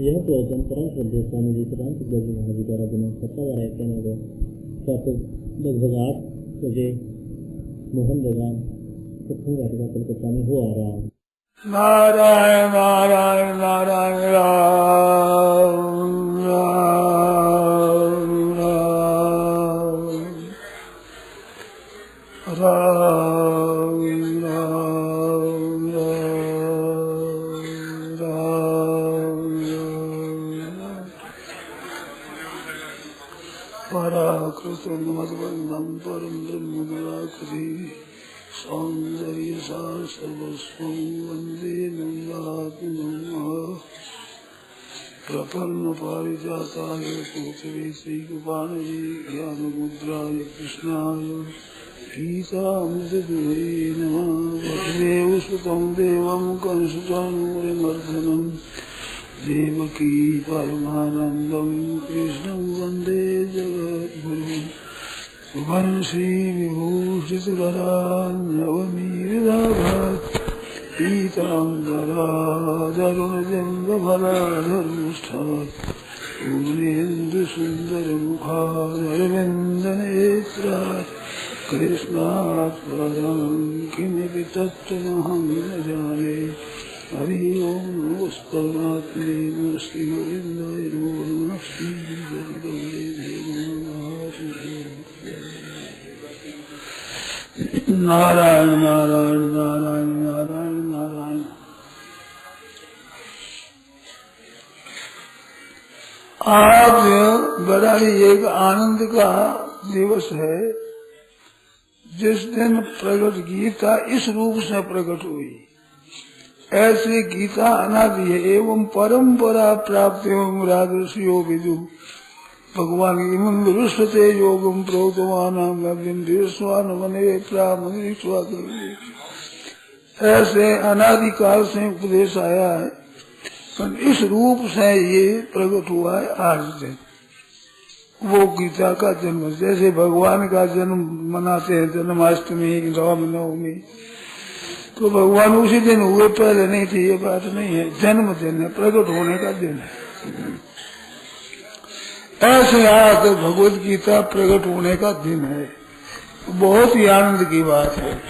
यह प्रवचन परम श्रद्धेय स्वामी जी प्रधान सिद्धार्थ महाराज जी द्वारा दिनांक 17 कहने को लगभग 8 बजे मोहन बाजार दक्षिण वाटिका कलकत्ता में हो आ रहा है। नारायण नारायण नारायण राम राम राम राम राम राम पराकृतं मद्वन्दं परं ब्रह्म निराकरी सौंदर्य सार सर्वस्वं वन्दे नन्दात्मनः प्रपन्न पारिजाताय पृथ्वी श्रीकृपाणये ज्ञानमुद्राय कृष्णाय गीतामृतदुहे नमः। वसुदेवसुतं देवं कंसचाणूरमर्दनं देवकी परमानन्दं कृष्णं वन्दे जगद्गुरुम्। सुवर्णश्री विभूषितकरान्नवमीराभात् पीताम्बरादरुणजङ्गफलाधर्मुष्ठात् पूर्णेन्दुसुन्दरमुखादरविन्दनेत्रात् कृष्णात् परं किमपि तत्त्वमहं न जाने। हरि ओं नमस्ते श्रीगोविन्दाय नमो नमः। नारायण नारायण नारायण नारायण नारायण। आज बड़ा ही एक आनंद का दिवस है, जिस दिन प्रकट गीता इस रूप से प्रकट हुई। ऐसे गीता अनादि है एवं परंपरा प्राप्त एवं राजर्षियो विदु भगवान इमंदुष्टे योगम प्रोतवान मने ऐसे अनादिकाल से उपदेश आया है, पर इस रूप से ये प्रकट हुआ है आज दिन। वो गीता का जन्म, जैसे भगवान का जन्म मनाते हैं जन्माष्टमी रामनवमी, तो भगवान उसी दिन हुए, पहले नहीं थी, ये बात नहीं है। जन्म दिन है, प्रकट होने का दिन है। ऐसे आज भगवत गीता प्रकट होने का दिन है, बहुत ही आनंद की बात है।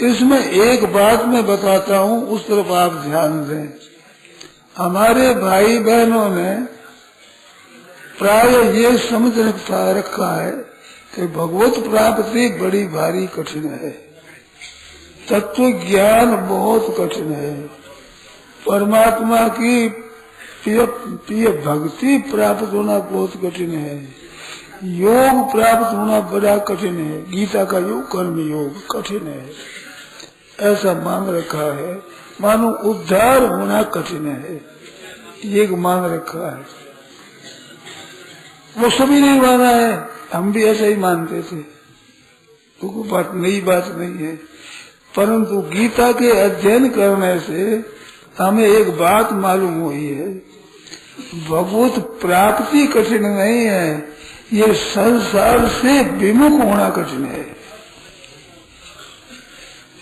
इसमें एक बात मैं बताता हूँ, उस तरफ आप ध्यान दें। हमारे भाई बहनों ने प्राय ये समझ रखा है कि भगवत प्राप्ति बड़ी भारी कठिन है, तत्व ज्ञान बहुत कठिन है, परमात्मा की प्रिय भक्ति प्राप्त होना बहुत कठिन है, योग प्राप्त होना बड़ा कठिन है, गीता का योग कर्म योग कठिन है, ऐसा मान रखा है। मानो उद्धार होना कठिन है, ये मान रखा है। वो सभी नहीं माना है, हम भी ऐसा ही मानते थे, तो कोई बात नई बात नहीं है। परंतु गीता के अध्ययन करने से हमें एक बात मालूम हुई है, भगवत प्राप्ति कठिन नहीं है, ये संसार से विमुख होना कठिन है।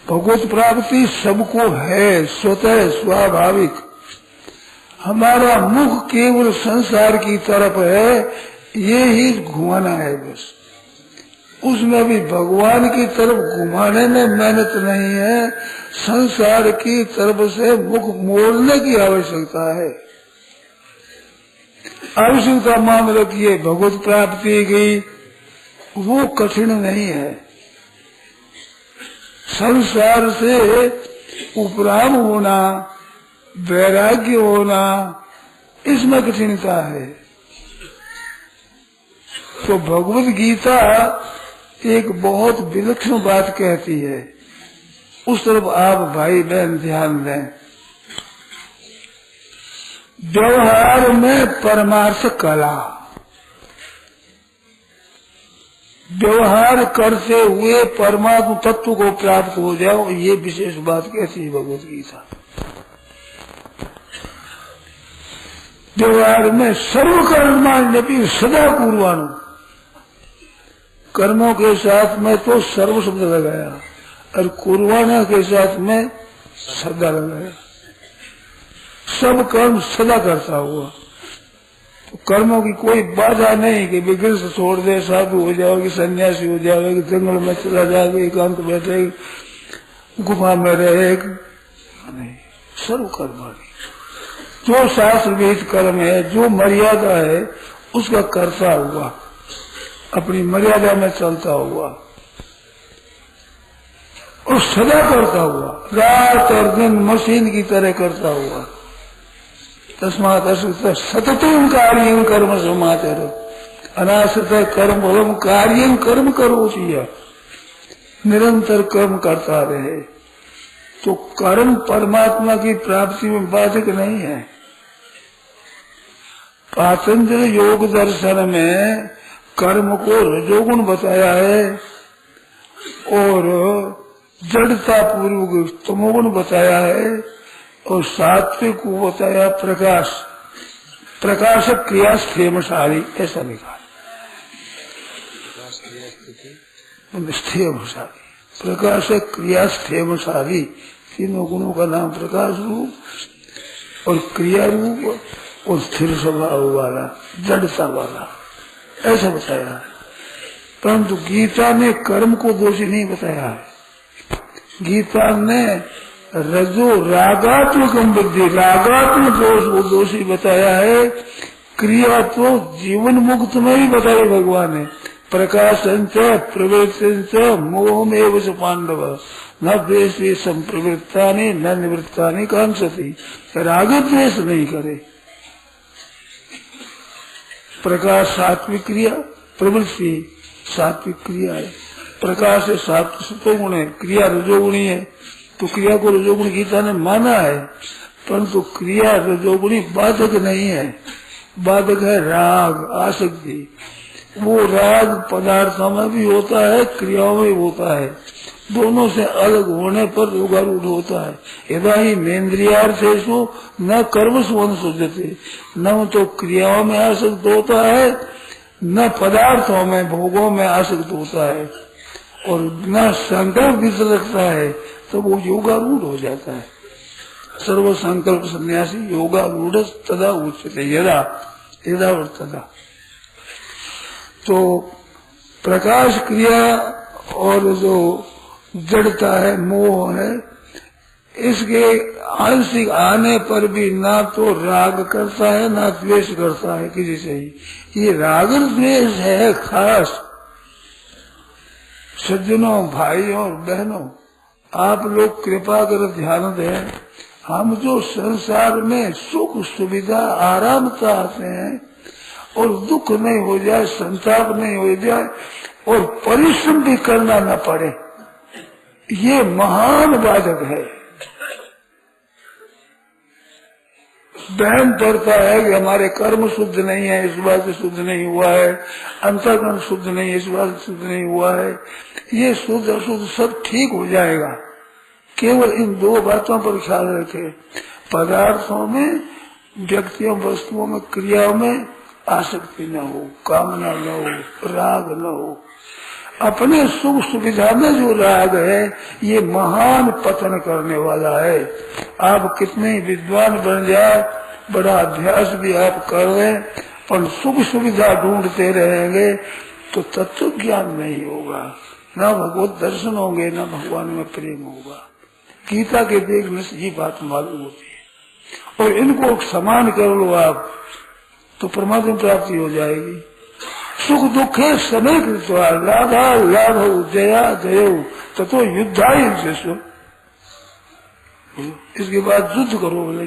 भगवत प्राप्ति सबको है, स्वतः स्वाभाविक। हमारा मुख केवल संसार की तरफ है, ये ही घुमाना है बस। उसमें भी भगवान की तरफ घुमाने में मेहनत नहीं है, संसार की तरफ से मुख मोड़ने की आवश्यकता है। आवश्यकता मान रखिए, भगवत प्राप्ति की वो कठिन नहीं है। संसार से उपराम होना, वैराग्य होना, इसमें कठिनता है। तो भगवत गीता एक बहुत विलक्षण बात कहती है, उस तरफ आप भाई बहन ध्यान दें। व्यवहार में परमार्थ कला, व्यवहार करते हुए परमात्म तत्व को प्राप्त हो जाओ, ये विशेष बात कहती है भगवत गीता। व्यवहार में सर्वकर्माण्यपि सदा कुर्वाणो, कर्मों के साथ में तो सर्व शब्द लगाया, और कुर्बाना के साथ में सदा लगाया। सब कर्म सदा करता हुआ। तो कर्मों की कोई बाधा नहीं कि विग्रह से छोड़ दे, साधु हो जाओगे, सन्यासी हो जाओगे, जंगल में चला जाओगे, एकांत बैठे गुफा में रहेगा, नहीं। सर्व कर्माणी, जो शास्त्र विहित कर्म है, जो मर्यादा है, उसका करता हुआ, अपनी मर्यादा में चलता हुआ और सदा करता हुआ, रात और दिन मशीन की तरह करता हुआ। तस्मात् सततम कार्यं कर्म समाचरो, अनाश्रित कर्म फलम कार्यं कर्म करोति, निरंतर कर्म करता रहे। तो कर्म परमात्मा की प्राप्ति में बाधक नहीं है। पातंजल योग दर्शन में कर्म को रजोगुण बताया है और जड़ता पूर्वक तमोगुण बताया है और सात्विक को बताया प्रकाश, प्रकाशक क्रिया स्थेमशाली, ऐसा लिखा। स्थेमशाली, प्रकाशक क्रिया स्थेमशाली, तीनों गुणों का नाम प्रकाश रूप और क्रिया रूप और स्थिर स्वभाव वाला, जड़ता वाला, ऐसा बताया है। परंतु गीता ने कर्म को दोषी नहीं बताया है। गीता ने रजो रागात्मक बुद्धि, रागात्मक दोष को दोषी बताया है। क्रिया तो जीवन मुक्त में ही बताई भगवान ने। प्रकाशंच प्रवृत्तिंच मोहमेव च पांडव न द्वेषे संप्रवृत्तानि न निवृत्तानि कांक्षति, राग द्वेष नहीं करे। प्रकाश सात्विक क्रिया, प्रवृत्ति सात्विक क्रिया है। प्रकाश है सत्वगुण है, क्रिया रजोगुणी है। तो क्रिया को रजोगुण गीता ने माना है, परंतु क्रिया रजोगुणी बाधक नहीं है। बाधक है राग, आसक्ति। वो राग पदार्थों में भी होता है, क्रियाओं में भी होता है। दोनों से अलग होने पर रोगारूढ़ होता है। यदा ही नेन्द्रियार्थेषु न कर्मसु अनुसज्जते, न तो क्रियाओं में आसक्त होता है, न पदार्थों में भोगों में आसक्त होता है और न संकल्प भी रखता है, तो वो योगारूढ़ हो जाता है। सर्व संकल्प सन्यासी योगारूढ़ तदा उच्यते, यदा यदा और तदा। तो प्रकाश क्रिया और जो जड़ता है, मोह है, इसके आंशिक आने पर भी ना तो राग करता है ना द्वेष करता है किसी से ही। ये राग द्वेष है खास। सज्जनों, भाइयों और बहनों, आप लोग कृपा कर ध्यान दें। हम जो संसार में सुख सुविधा आराम चाहते हैं और दुख नहीं हो जाए, संताप नहीं हो जाए और परिश्रम भी करना न पड़े, ये महान बाधक है। बहम पड़ता है कि हमारे कर्म शुद्ध नहीं है, इस बात से शुद्ध नहीं हुआ है, अंतःकरण शुद्ध नहीं है, इस बात से शुद्ध नहीं हुआ है। ये शुद्ध अशुद्ध सब ठीक हो जाएगा, केवल इन दो बातों पर ख्याल रखें। पदार्थों में, व्यक्तियों, वस्तुओं में, क्रियाओं में आसक्ति न हो, कामना न हो, राग न हो। अपने सुख सुविधा में जो राग है, ये महान पतन करने वाला है। आप कितने विद्वान बन जाए, बड़ा अभ्यास भी आप कर लें, पर सुख सुविधा ढूंढते रहेंगे तो तत्व ज्ञान नहीं होगा, न भगवत दर्शन होंगे, न भगवान में प्रेम होगा। गीता के देखने से ये बात मालूम होती है। और इनको समान कर लो आप तो परमात्मा प्राप्ति हो जाएगी। सुख दुख है समय कृत्वा लाभा लाभ जया जय ततो युद्धाय इनसे। इसके बाद युद्ध करो बोले।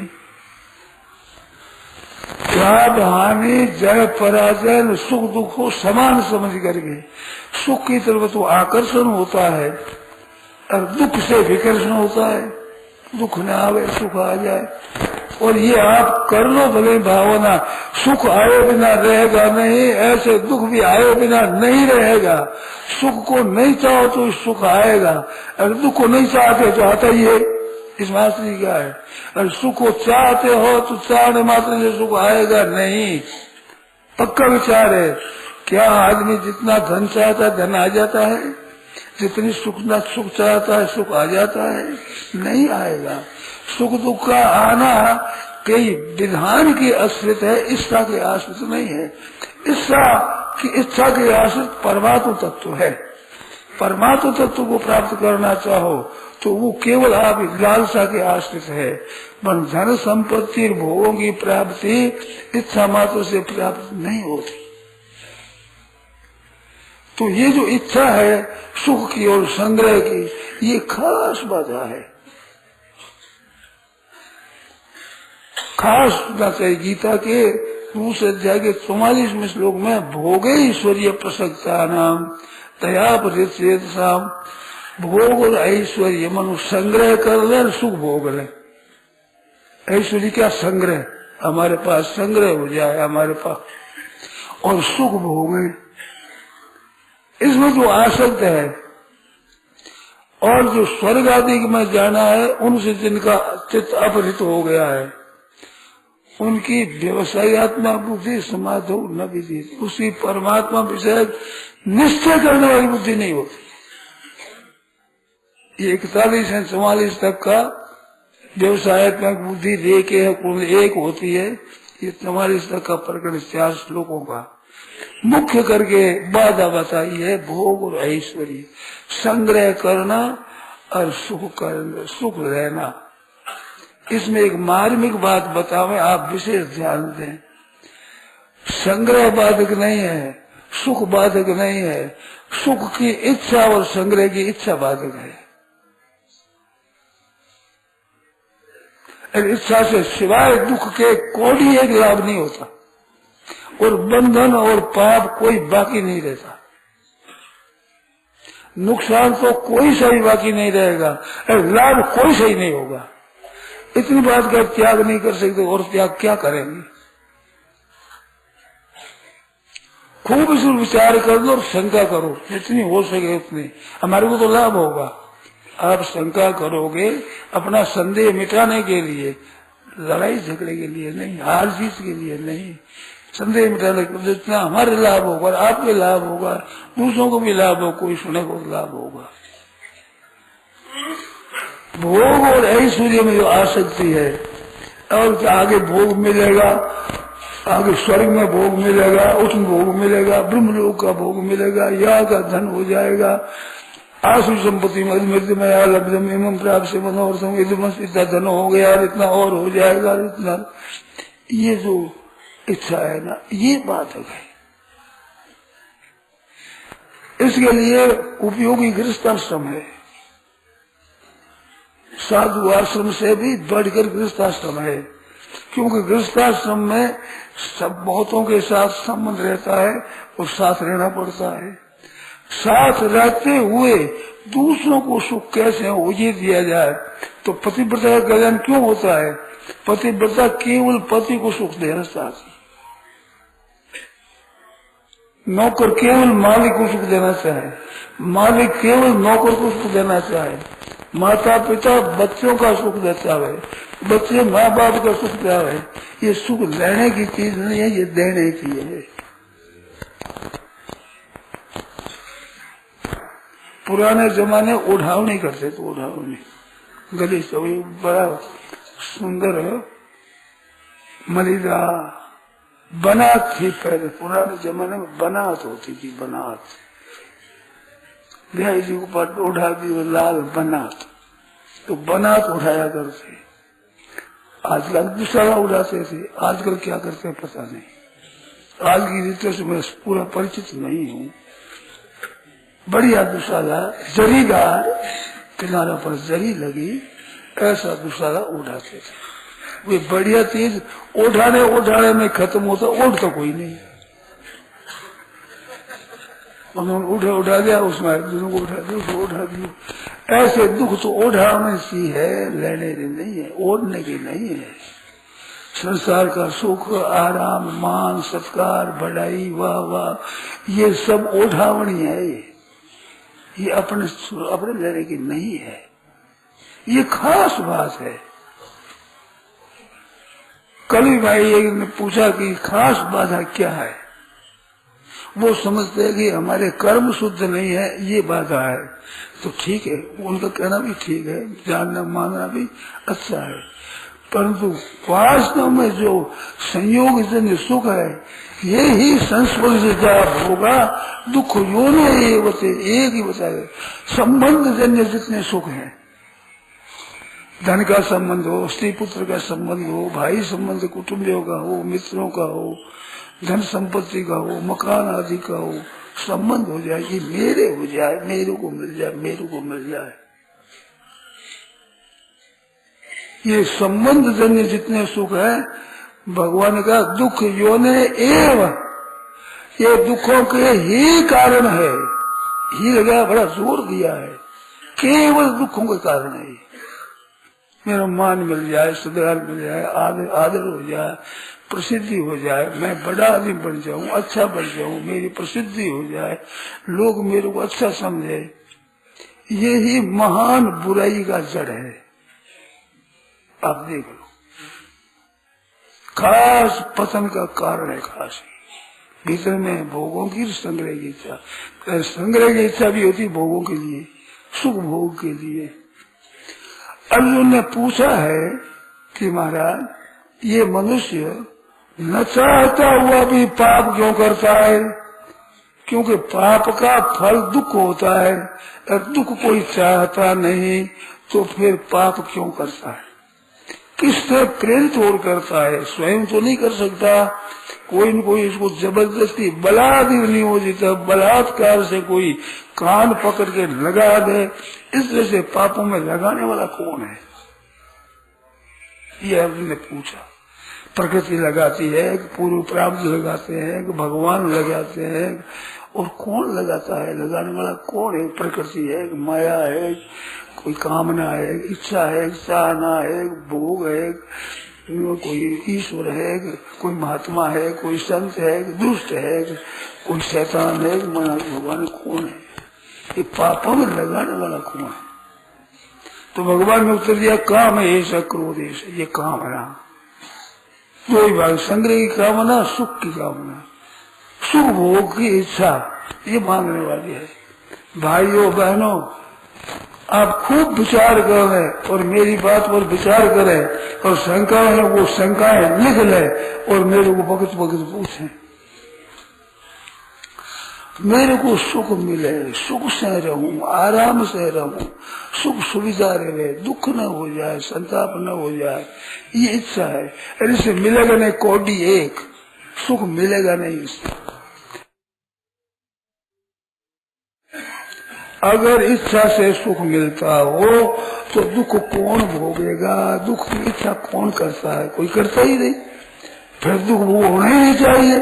लाभ हानि जय पराजय सुख दुख को समान समझ करके, सुख की तरफ तो आकर्षण होता है और दुख से विकर्षण होता है। दुख न आवे, सुख आ जाए। और ये आप कर लो भले भावना, सुख आए बिना रहेगा नहीं, ऐसे दुख भी आए बिना नहीं रहेगा। सुख को नहीं चाहो तो सुख आएगा, अगर दुख को नहीं चाहते तो आता ही है। इस मात्र क्या है, अगर सुख को चाहते हो तो चाहने मात्र से सुख आएगा नहीं। पक्का विचार है। क्या आदमी जितना धन चाहता है धन आ जाता है? जितनी सुख चाहता है सुख आ जाता है? नहीं आएगा। सुख दुख का आना कई विधान के आश्रित है, इच्छा के आश्रित नहीं है। इच्छा के आश्रित परमात्म तत्व है। परमात्म तत्व को प्राप्त करना चाहो तो वो केवल आप लालसा के आश्रित है। पर धन संपत्ति भोगों की प्राप्ति इच्छा मात्र से प्राप्त नहीं होती। तो ये जो इच्छा है सुख की और संग्रह की, ये खास बाधा है। खास सुनना चाहिए। गीता के दूसरे अध्याय के 44वें श्लोक में भोगे ईश्वरीय प्रसक्ता नाम दया परिचेतसाम, भोग और ऐश्वर्य मनु संग्रह कर ले, सुख भोग ले। ऐश्वर्य क्या? संग्रह, हमारे पास संग्रह हो जाए हमारे पास, और सुख भोगे। इसमें जो आसक्त है और जो स्वर्ग आदि में जाना है, उनसे जिनका चित्त अपहृत हो गया है, उनकी व्यवसायित्मक बुद्धि समाधि न विधि, उसी परमात्मा विषय निश्चय करने वाली बुद्धि नहीं होती। ये 41 से 44 तक का व्यवसायित्मक बुद्धि लेके एक होती है। ये 44 तक का प्रकरण 4 श्लोकों का मुख्य करके बाधा बताई है। भोग और ऐश्वर्य, संग्रह करना और सुख रहना। इसमें एक मार्मिक बात बतावे, आप विशेष ध्यान दें। संग्रह बाधक नहीं है, सुख बाधक नहीं है। सुख की इच्छा और संग्रह की इच्छा बाधक है। इच्छा से सिवाय दुख के कोई एक लाभ नहीं होता, और बंधन और पाप कोई बाकी नहीं रहता। नुकसान तो कोई सही बाकी नहीं रहेगा, लाभ कोई सही नहीं होगा। इतनी बात का त्याग नहीं कर सकते, और त्याग क्या करेंगे? खूब इस विचार कर लो और शंका करो, जितनी हो सके उतनी। हमारे को तो लाभ होगा। आप शंका करोगे अपना संदेह मिटाने के लिए, लड़ाई झगड़े के लिए नहीं, हार जीत के लिए नहीं, संदेह मिटाने के लिए। जितना हमारे लाभ होगा, आपके लाभ होगा, दूसरों को भी लाभ हो, कोई सुने को लाभ होगा। भोग और ऐश्वर्य में जो आसक्ति है, और आगे भोग मिलेगा, आगे स्वर्ग में भोग मिलेगा, उसमें भोग मिलेगा, ब्रह्मलोक का भोग मिलेगा, यहाँ का धन हो जाएगा, आसु संपत्ति में लब्धम प्राप्त से मनोर्थम, इतना धन हो गया, इतना और हो जाएगा, इतना। ये जो इच्छा है ना, ये बाधक है। इसके लिए उपयोगी गृहस्थाश्रम है। साधु आश्रम से भी बढ़कर गृहस्थाश्रम है, क्योंकि गृहस्थाश्रम में सब बहुतों के साथ संबंध रहता है और साथ रहना पड़ता है। साथ रहते हुए दूसरों को सुख कैसे हो ये दिया जाए। तो पतिव्रता का कल्याण क्यों होता है? पतिव्रता केवल पति को सुख देना चाहती, नौकर केवल मालिक को सुख देना चाहे, मालिक केवल नौकर को सुख देना चाहे, माता पिता बच्चों का सुख देता है, बच्चे माँ बाप का सुख देता है। ये सुख लेने की चीज नहीं है, ये देने की है। पुराने जमाने ओढ़ावनी करते थे, ओढ़ावनी गली से बड़ा सुंदर है, मलिदा बनात थी। पहले पुराने जमाने में बनात होती थी, बनात। बिहारी जी को पट उठा दी लाल बनात, तो बनात उठाया करते। आजकल दूसरा उड़ाते थे, आजकल क्या करते हैं पता नहीं। आज की रीतों से मैं पूरा परिचित नहीं हूँ। बढ़िया दुशाला जरीदार, किनारा पर जरी लगी, ऐसा दुशाला उड़ाते थे। वे बढ़िया चीज उठाने में खत्म होता, ओढ़ तो कोई नहीं। उन्होंने उठा दिया, उसमें को उठा दिया, उसको उठा दिया। ऐसे दुख तो ओढ़ाने सी है, लेने की नहीं है, ओढ़ने की नहीं है। संसार का सुख, आराम, मान, सत्कार, बढ़ाई, वाह वाह, ये सब ओढ़ावनी है। ये अपने लेने की नहीं है। ये खास बात है। कल भाई एक ने पूछा कि खास बाधा क्या है। वो समझते हैं कि हमारे कर्म शुद्ध नहीं है, ये बाधा है। तो ठीक है, उनका कहना भी ठीक है, जानना मानना भी अच्छा है। परंतु वास्तव में जो संयोग जन्य सुख है ये ही संस्पर्श जब होगा दुख योने एक ही बताए। संबंध जन्य जितने सुख हैं, धन का संबंध हो, स्त्री पुत्र का संबंध हो, भाई संबंध कुटुंबियों का हो, मित्रों का हो, धन संपत्ति का हो, मकान आदि का हो, संबंध हो जाए, ये मेरे हो जाए, मेरे को मिल जाए, मेरे को मिल जाए। ये संबंध जन्य जितने सुख है, भगवान का दुख योने एव, ये दुखों के ही कारण है। ही लगा बड़ा जोर दिया है, केवल दुखों के कारण है। मेरा मान मिल जाए, सदाचार मिल जाए, आदर हो जाए, प्रसिद्धि हो जाए, मैं बड़ा आदमी बन जाऊं, अच्छा बन जाऊं, मेरी प्रसिद्धि हो जाए, लोग मेरे को अच्छा समझे, ये ही महान बुराई का जड़ है। आप देख लो, खास पतन का कारण है। खास भीतर में भोगों की संग्रह की इच्छा, संग्रह की इच्छा भी होती भोगों के लिए, सुख भोग के लिए। अर्जुन ने पूछा है कि महाराज ये मनुष्य न चाहता हुआ भी पाप क्यों करता है? क्योंकि पाप का फल दुख होता है, और दुख कोई चाहता नहीं तो फिर पाप क्यों करता है? किससे प्रेरित और करता है? स्वयं तो नहीं कर सकता, कोई न कोई इसको जबरदस्ती बलात्कार बलात्कार से कोई कान पकड़ के लगा दे। इस तरह से पापों में लगाने वाला कौन है? ये अर्जुन ने पूछा। प्रकृति लगाती है, पूर्व प्राप्त लगाते हैं, भगवान लगाते हैं, और कौन लगाता है? लगाने वाला कौन है? प्रकृति है, माया है, कोई कामना है, इच्छा है, चाहना है, भोग है, कोई ईश्वर है, कोई महात्मा है, कोई संत है, दुष्ट है, कोई शैतान है, भगवान कौन है? ये पापों में लगाने वाला कौन है? तो भगवान ने उत्तर दिया, काम है ऐसा, क्रोध ऐसा, ये काम है। दो ही भाग, संग्रह की कामना, सुख की कामना, सुख भोग की इच्छा, ये मांगने वाली है। भाइयों बहनों, आप खूब विचार करें और मेरी बात पर विचार करें, और शंका है वो शंकाएं लिख ले और मेरे को वक्त पूछें। मेरे को सुख मिले, सुख से रहूं, आराम से रहूं, सुख सुविधा रहे, दुख न हो जाए, संताप न हो जाए, ये इच्छा है। अरे इसे मिलेगा नहीं कौड़ी एक, सुख मिलेगा नहीं इससे। अगर इच्छा से सुख मिलता हो तो दुख कौन भोगेगा? दुख की इच्छा कौन करता है? कोई करता ही नहीं, फिर दुख वो होना ही नहीं चाहिए।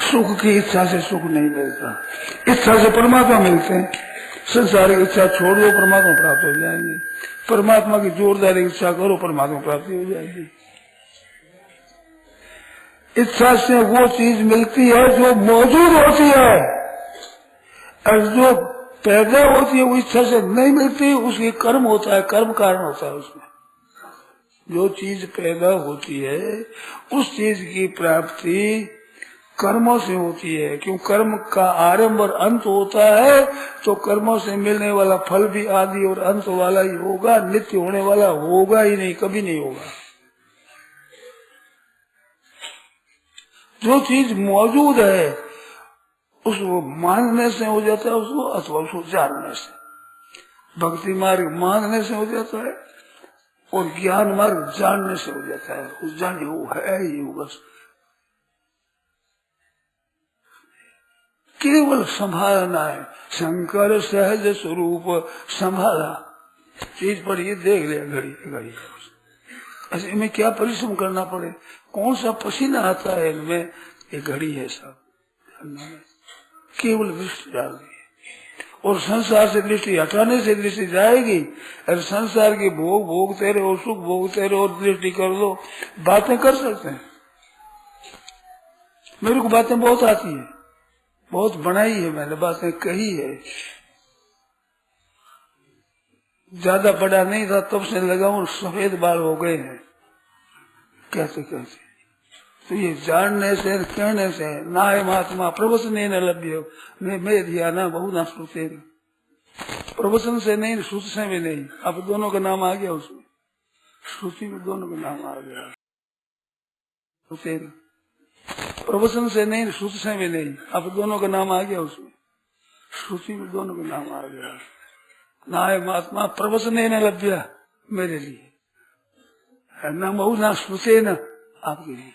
सुख की इच्छा से सुख नहीं मिलता, इच्छा से परमात्मा मिलते हैं। संसार की इच्छा छोड़ दो, परमात्मा प्राप्त हो जाएंगे। परमात्मा की जोरदार इच्छा करो, परमात्मा प्राप्ति हो जाएगी। इच्छा से वो चीज मिलती है जो मौजूद होती है, और जो पैदा होती है वो इच्छा से नहीं मिलती, उसकी कर्म होता है, कर्म कारण होता है। उसमें जो चीज पैदा होती है उस चीज की प्राप्ति कर्मों से होती है। क्यों? कर्म का आरंभ और अंत होता है, तो कर्मों से मिलने वाला फल भी आदि और अंत वाला ही होगा, नित्य होने वाला होगा ही नहीं, कभी नहीं होगा। जो चीज मौजूद है उसको मानने से हो जाता है उसको, अथवा उसको जानने से। भक्ति मार्ग मानने से हो जाता है और ज्ञान मार्ग जानने से हो जाता है। उस जाने वो है ही होगा, केवल संभालना है। शंकर सहज स्वरूप संभाला, चीज पर ये देख लिया, घड़ी घड़ी ऐसे इनमें क्या परिश्रम करना पड़े, कौन सा पसीना आता है इनमें, ये घड़ी है सब। केवल दृष्टि डाल दी और संसार से दृष्टि हटाने से दृष्टि जाएगी। और संसार के भोग भोगते रहो, सुख भोगते रहो, दृष्टि कर लो, बातें कर सकते हैं। मेरे को बातें बहुत आती है, बहुत बनाई है मैंने, बातें कही है। ज्यादा बड़ा नहीं था तब से लगाऊं, सफेद बाल हो गए हैं कहते कहते। तो ये जानने से कहने से नाय महात्मा प्रवचने न लभ्य में ध्यान बहु न श्रुते। प्रवचन से नहीं, श्रुति से भी नहीं। अब दोनों का नाम आ गया उसमें, श्रुति में दोनों का नाम आ गया। प्रवचन से नहीं, श्रुति से भी नहीं। अब दोनों का नाम आ गया उसमें, श्रुति में दोनों का नाम आ गया। नाय महात्मा प्रवचन न लभ्य मेरे लिए, न महु ना श्रुते न आपके लिए।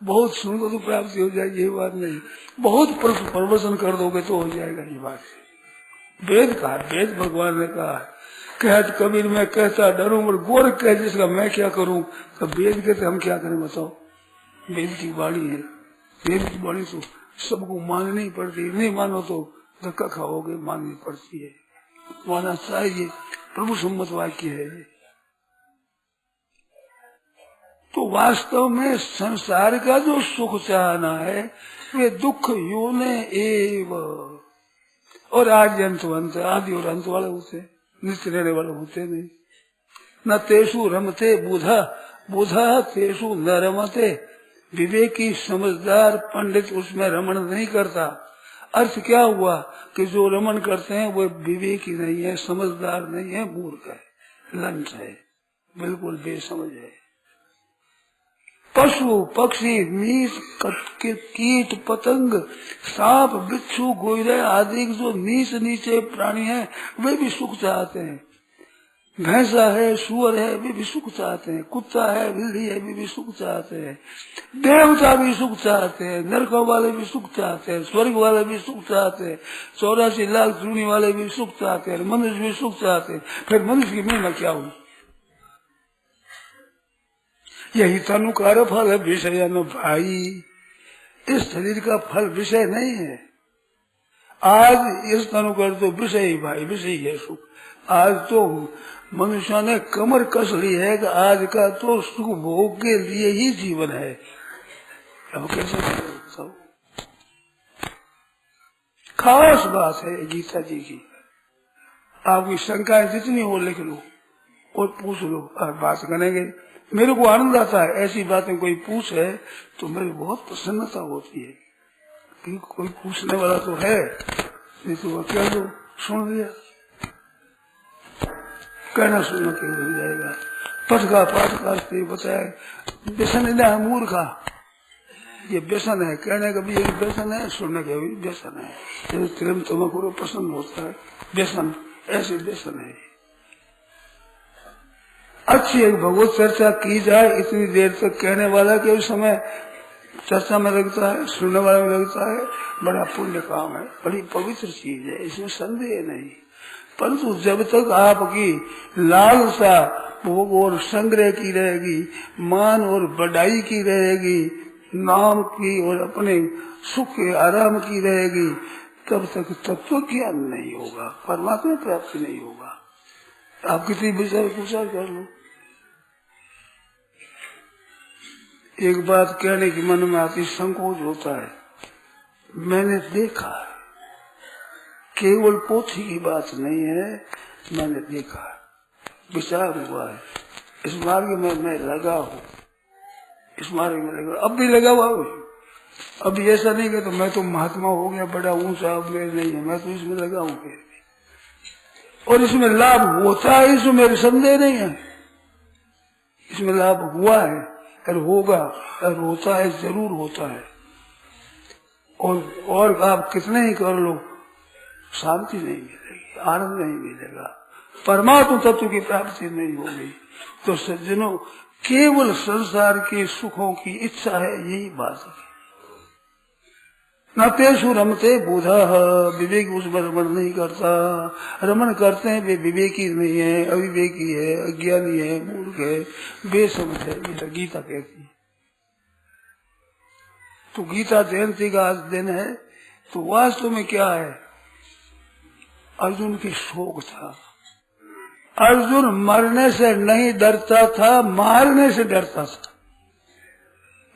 बहुत सुनो तो प्राप्ति हो जाएगी, ये बात नहीं। बहुत प्रवचन कर दोगे तो हो जाएगा, ये बात। वेद कहा, वेद भगवान ने कहा, कहत कबीर मैं कहता डरूं और गोरख कह जिसका मैं क्या करूं। तो वेद कहते हम क्या करें बताओ। वेद की वाणी है, वेद की वाणी तो सबको माननी पड़ती है, नहीं मानो तो धक्का खाओगे, माननी पड़ती है, मानना चाहिए। प्रभु सम्मत वाक्य है। तो वास्तव में संसार का जो सुख चाहना है वे दुख योने एव, और आदि अंतवंत, आदि और अंत वाले होते, नित्य रहने वाले होते नहीं। न तेषु रमते बुधा, बुधा तेषु न रमते। विवेकी समझदार पंडित उसमें रमण नहीं करता। अर्थ क्या हुआ कि जो रमण करते हैं वो विवेकी नहीं है, समझदार नहीं है, मूर्ख है, लंच है, बिल्कुल बेसमझ है। पशु पक्षी नीच कीट पतंग सांप बिच्छू गोइरे आदि जो नीच नीचे प्राणी हैं वे भी सुख चाहते हैं। भैंसा है, सुअर है, वे भी सुख चाहते हैं। कुत्ता है, बिल्ली है, वे भी सुख चाहते हैं। देवता भी सुख चाहते हैं, नरकों वाले भी सुख चाहते हैं, स्वर्ग वाले भी सुख चाहते हैं, 84 लाख चूनी वाले भी सुख चाहते हैं, मनुष्य भी सुख चाहते हैं। फिर मनुष्य की महिमा क्या हुई। यही तनुकार फल है, विषय न भाई। इस शरीर का फल विषय नहीं है। आज इस तनुकार तो विषय ही भाई, विषय है सुख। आज तो मनुष्य ने कमर कस ली है कि आज का तो सुख भोग के लिए ही जीवन है। अब कैसे सब खास बात है गीता जी की। आपकी शंकाएं जितनी हो लिख लो और पूछ लो, बात करेंगे। मेरे को आनंद आता है ऐसी बातें कोई पूछे तो मेरी बहुत प्रसन्नता होती है कि कोई पूछने वाला तो है, नहीं तो क्या जो सुन लिया, कहना सुनना के हो जाएगा। पटका पाटका बताया व्यसन है, मूर्खा ये व्यसन है, कहने का भी एक व्यसन है, सुनने का भी व्यसन है। जैसे प्रेम तुम्हें प्रसन्न होता है, व्यसन ऐसे व्यसन है। अच्छी एक भगवत चर्चा की जाए इतनी देर तक कहने वाला के उस समय चर्चा में लगता है, सुनने वाले में लगता है बड़ा पुण्य काम है, बड़ी पवित्र चीज है, इसमें संदेह नहीं। परंतु जब तक आपकी लालसा भोग और संग्रह की रहेगी, मान और बढ़ाई की रहेगी, नाम की और अपने सुख के आराम की रहेगी, तब तक तत्व ज्ञान नहीं होगा, परमात्मा प्राप्ति नहीं होगा। आप कितनी विचार कर लो। एक बात कहने की मन में आती, संकोच होता है। मैंने देखा, केवल पोथी की बात नहीं है, मैंने देखा, विचार हुआ है। इस मार्ग में मैं लगा हूँ, इस मार्ग में लगा, अब भी लगा हुआ हूँ। अभी ऐसा नहीं कि तो मैं तो महात्मा हो गया, बड़ा ऊंचा, अब नहीं है, मैं तो इसमें लगा हूँ फिर भी। और इसमें लाभ होता है, इसमें मेरे संदेह नहीं है। इसमें लाभ हुआ है और होगा और होता है, जरूर होता है। और आप कितने ही कर लो, शांति नहीं मिलेगी, आनंद नहीं मिलेगा, परमात्मा तत्व की प्राप्ति नहीं होगी। तो सज्जनों, केवल संसार के सुखों की इच्छा है, यही बात है। न तेषु रमते बुधा, विवेक उसमें रमण नहीं करता। रमण करते हैं वे विवेकी नहीं है, अविवेकी है, अज्ञानी है, मूर्ख है, बेसमझ है, ये गीता कहती है। तो गीता जयंती का आज दिन है, तो वास्तव में क्या है, अर्जुन की शोक था। अर्जुन मरने से नहीं डरता था, मारने से डरता था।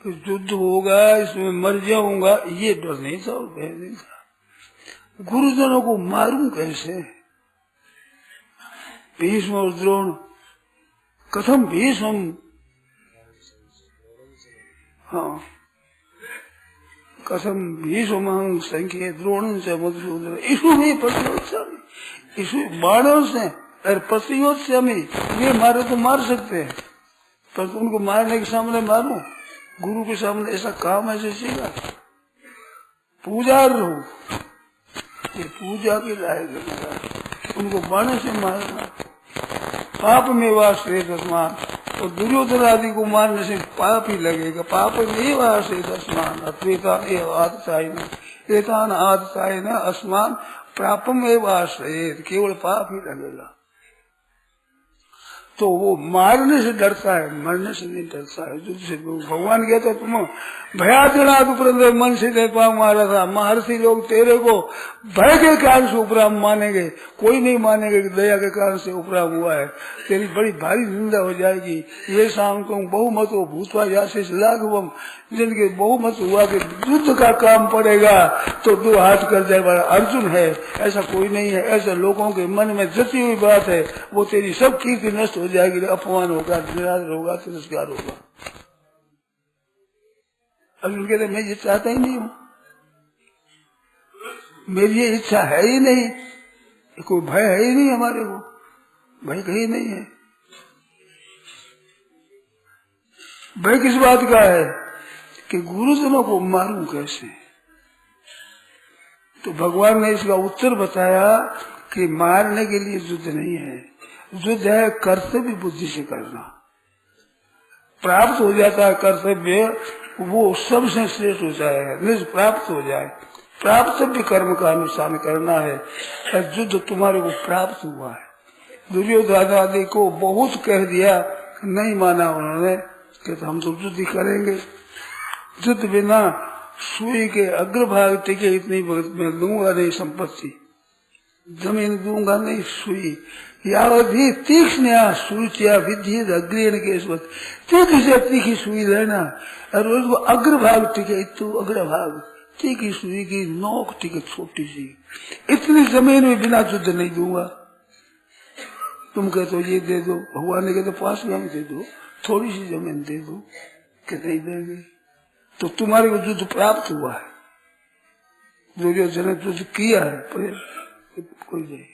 तो युद्ध होगा, इसमें मर जाऊंगा, ये डर नहीं था, भय नहीं था। गुरुजनों को मारूं कैसे। भीष्म और द्रोण, कथम भीष्म, हाँ कथम भीष्मं संख्ये द्रोण से मधुसूदन ईशु में प्रतियोत्स्यामि, ईशु बाणों से और प्रतियोत्स्यामि, ये मारे तो मार सकते हैं, पर उनको मारने के सामने मारूं, गुरु के सामने ऐसा काम ऐसे सीखा। पूजा रहो, ये पूजा की राय करना, उनको बाणों से मारना, पाप में वास तस्मान, और दुर्योधन आदि को मारने से पाप ही लगेगा। पाप में वास तस्मान अत्वेतान एतान आदतायन अस्मान प्रापम एव आश्रयेत, केवल पाप ही लगेगा। तो वो मारने से डरता है, मरने से नहीं डरता है। जिससे भगवान कहता तुम भयादना उपरंत मन से दे पा मारा था, महर्षि लोग तेरे को भय के कारण से उपराम मानेंगे, कोई नहीं मानेंगे कि दया के कारण से उपराम हुआ है, तेरी बड़ी भारी निंदा हो जाएगी। ये शाम को बहुमत हो भूतवा याशिष लाघवम, जिनके बहुमत हुआ कि युद्ध का काम पड़ेगा तो दो हाथ कर जाए वाला अर्जुन है, ऐसा कोई नहीं है। ऐसे लोगों के मन में जती हुई बात है, वो तेरी सब कीर्ति नष्ट हो जाएगी, अपमान होगा, निरादर होगा, तिरस्कार होगा। अर्जुन कहते मैं ये चाहता ही नहीं हूँ, मेरी ये इच्छा है ही नहीं, कोई भय है ही नहीं हमारे को, भय कहीं नहीं है। भय किस बात का है कि गुरुजनों को मारूं कैसे। तो भगवान ने इसका उत्तर बताया कि मारने के लिए युद्ध नहीं है, युद्ध है कर्तव्य बुद्धि से करना। प्राप्त हो जाता है कर्तव्य, वो सबसे श्रेष्ठ हो जाएगा, प्राप्त हो जाए। प्राप्तव्य कर्म का अनुष्ठान करना है, युद्ध तुम्हारे को प्राप्त हुआ है। दुर्योधन आदि को बहुत कह दिया, नहीं माना उन्होंने, कहते हम तो युद्ध करेंगे, युद्ध बिना सुई के अग्रभाग टिके इतनी मैं दूंगा नहीं संपत्ति, जमीन दूंगा नहीं, सुई यावधि तीक्ष्ण सूचिया विधि अग्रेण के तीखी से तीखी सुई लेना, और उसको अग्रभाग टिके, तो अग्रभाग तीखी सुई की नोक टिके छोटी सी, इतनी जमीन में बिना युद्ध नहीं दूंगा। तुम कहते हो ये दे दो, भगवान ने कहते 5 ग्राम दे दो, थोड़ी सी जमीन दे दो, कि नहीं देंगे। तो तुम्हारे को युद्ध प्राप्त हुआ है, दुर्योधन ने युद्ध किया है, पर कोई नहीं,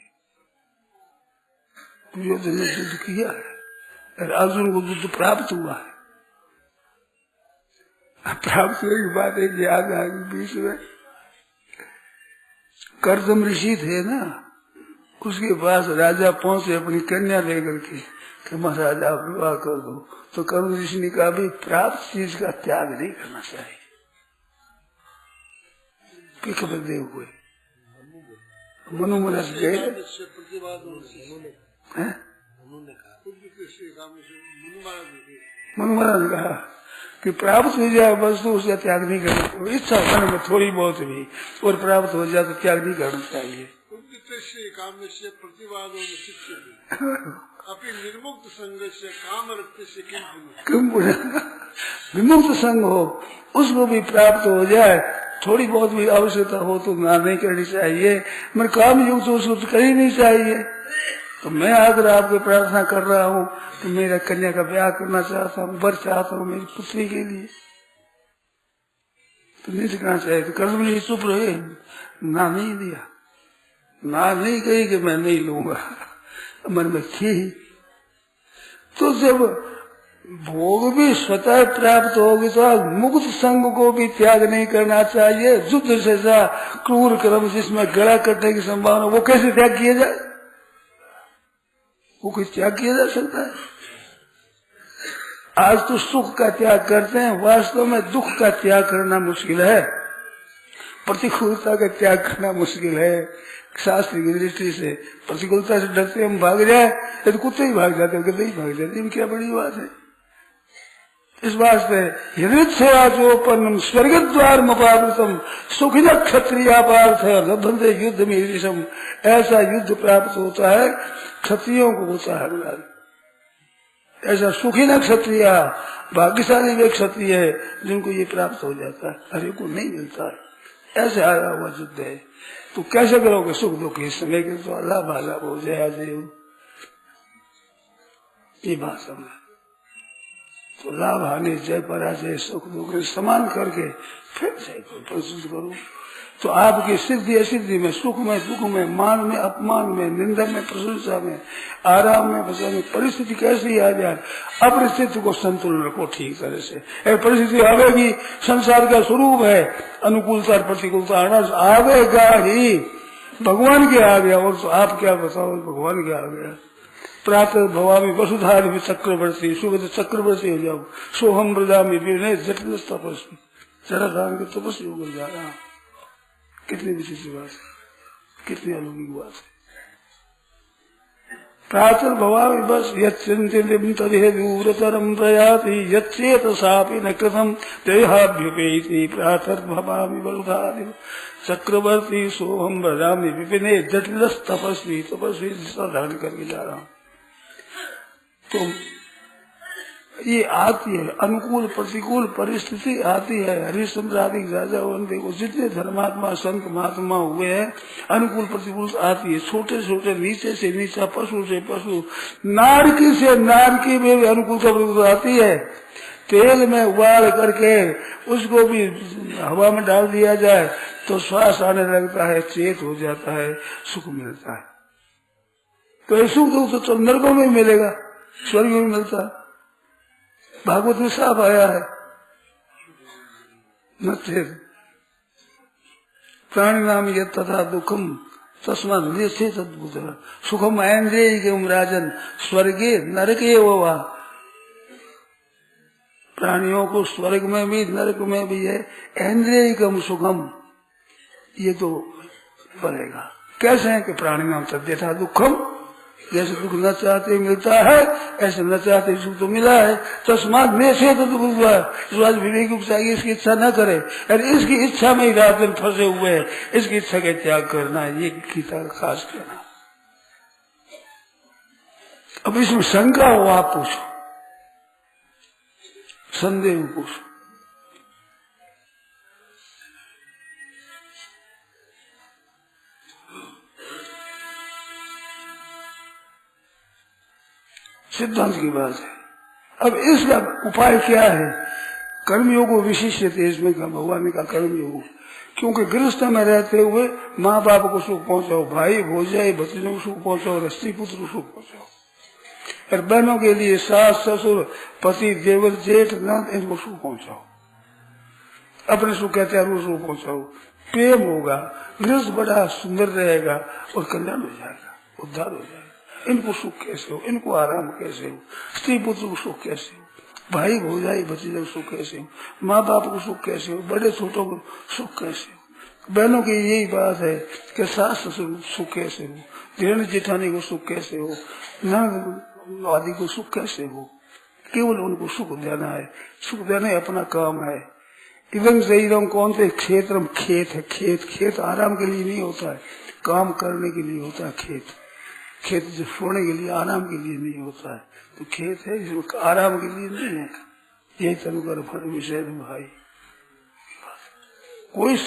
दुर्योधन ने युद्ध किया है, और अर्जुन को युद्ध प्राप्त हुआ है। प्राप्त हुए की बात है, याद आ गई बीच में। कर्दम ऋषि थे ना, उसके पास राजा पहुंचे अपनी कन्या लेकर के कि महाराज आप विवाह कर दो। तो कर्म ऋषि ने कहा भी प्राप्त चीज का त्याग नहीं करना चाहिए। खबर दे हुए मनु महाराज गए, मनु महाराज ने कहा कि प्राप्त हो जाए बस तो उसका त्याग नहीं करना, इच्छा मन में थोड़ी बहुत भी, और प्राप्त हो जाए तो त्याग नहीं करना चाहिए। विमुक्त संग हो, उसको भी प्राप्त हो जाए, थोड़ी बहुत भी आवश्यकता हो तो ना नहीं करनी चाहिए, मैं काम युक्त उसको तो कर ही नहीं चाहिए। तो मैं आकर आपको प्रार्थना कर रहा हूँ कि मेरा कन्या का ब्याह करना चाहता हूँ, वर चाहता हूँ मेरी पुत्री के लिए, तो नहीं करना चाहिए। तो कर्म ने चुप रहे, ना नहीं दिया, ना नहीं कही कि मैं नहीं लूंगा, मन में थी। तो जब भोग भी स्वतः प्राप्त होगी तो मुक्त संग को भी त्याग नहीं करना चाहिए। युद्ध से क्रूर कर्म जिसमें गला कटने की संभावना, वो कैसे त्याग किया जाए, वो कोई त्याग किया जा सकता है। आज तो सुख का त्याग करते हैं, वास्तव में दुख का त्याग करना मुश्किल है, प्रतिकूलता का त्याग करना मुश्किल है। शास्त्र की दृष्टि से प्रतिकूलता से डरते हम भाग जाए, तो कुत्ते ही भाग जाते, गधे ही भाग जाते, इनकी क्या बड़ी बात है। इस वास्ते यदि स्वर्ग द्वार मपावृतम सुखिन क्षत्रिया पार्थ लभंते युद्ध में ऋषम, ऐसा युद्ध प्राप्त होता है क्षत्रियों को होता है। ऐसा सुखी न क्षत्रिय, भाग्यशाली वे क्षत्रिय है जिनको ये प्राप्त हो जाता है, हरे को नहीं मिलता है। ऐसे आया हुआ युद्ध है, तो कैसे करोगे सुख दुख इस समय के, तो अल्लाह भाला हो जाए। ये बात समझ, तो लाभ हानि जय पराजय सुख दुख समान करके फिर जय को प्रस्तुत करूं। तो आपकी सिद्धि असिद्धि में, सुख में दुख में, मान में अपमान में, निंदा में प्रशंसा में, आराम में बचा में, परिस्थिति कैसी आ जाए अपने चित्त को संतुलन रखो ठीक तरह से। परिस्थिति आवेगी, संसार का स्वरूप है, अनुकूलता प्रतिकूलता आना आवेगा ही, भगवान के आ गया। और तो आप क्या बताओ, भगवान के आ गया। प्रातः भवामी वसुधारि में चक्रवर्ती, सुबह तो चक्रवर्ती हो जाओ। सोहम ब्रजामी विनय जटिल तपस्वी, जरा धारण के तपस्वी होकर जा रहा। कितनी विचित्र बात है, कितनी अलौकिक बात है। प्रातः भवामी बस यच्चिंतितं तदेदूरतरं प्रयाति यच्चेतसापि न कृतं देहाभ्युपेति। प्रातः भवामी वसुधारि चक्रवर्ती सोहम ब्रजामी विपिने जटिल तपस्वी, तपस्वी धारण करके जा रहा हूँ। तो ये आती है, अनुकूल प्रतिकूल परिस्थिति आती है। हरिश्चंद्र आदि राजा देखो जितने धर्मात्मा संत महात्मा हुए हैं, अनुकूल प्रतिकूल आती है। छोटे छोटे नीचे से नीचा, पशु से पशु, नारकी से नारकी में भी अनुकूल प्रतिकूल आती है। तेल में उबाल करके उसको भी हवा में डाल दिया जाए तो श्वास आने लगता है, चेत हो जाता है, सुख मिलता है। तो ये सुख दुख तो नरकों में मिलेगा, स्वर्ग में मिलता है। भागवत में साफ आया है, न प्राणी नाम ये तथा दुखम तस्मा निश्चित सुखम ऐन्द्रियम राजन स्वर्गे नरके वा। प्राणियों को स्वर्ग में भी नरक में भी है ऐन्द्रियम सुखम, ये तो पड़ेगा। कैसे है कि प्राणी नाम तथा दुखम, जैसे दुख न चाहते मिलता है ऐसे न चाहते सुख तो मिला है। तस्मात में से तो दुख हुआ है। विवेक चाहिए इसकी इच्छा न करे, अरे इसकी इच्छा में ही रात दिन फंसे हुए हैं। इसकी इच्छा का त्याग करना, ये गीता का खास कहना। अब इसमें शंका हो आप पूछो, संदेह पूछो। सिद्धांत की बात है। अब इसका उपाय क्या है? कर्मयोग विशिष्ट तेज में भगवान ने कहा कर्मयोग, क्योंकि गृहस्थ में रहते हुए माँ बाप को सुख पहुंचाओ, भाई भोजाई भतीजों को सुख पहुंचाओ, स्त्री पुत्र को सुख पहुंचाओ। और बहनों के लिए सास ससुर पति देवर जेठ नंद इनको सुख पहुंचाओ, अपने सुख कहते हैं सुख पहुंचाओ। प्रेम होगा, गृहस्थ बड़ा सुंदर रहेगा और कल्याण हो जाएगा, उद्धार हो जाएगा। इनको सुख कैसे हो, इनको आराम कैसे हो, स्त्री पुत्र को सुख कैसे हो, भाई भौजाई भतीजे को सुख कैसे हो, माँ बाप को सुख कैसे हो, बड़े छोटों को सुख कैसे हो। बहनों की यही बात है कि सास ससुर को सुख कैसे हो, जेठ जेठानी को सुख कैसे हो, नंद आदि को सुख कैसे हो। केवल उनको सुख देना है, सुख देना अपना काम है। इधम शरीरम कौन से क्षेत्र खेत है, खेत आराम के लिए नहीं होता है, काम करने के लिए होता है। खेत जो सोने के लिए आराम के लिए नहीं होता है, तो खेत है जिसमें आराम के लिए नहीं है। यही तनुकर फल विषय भाई, कोई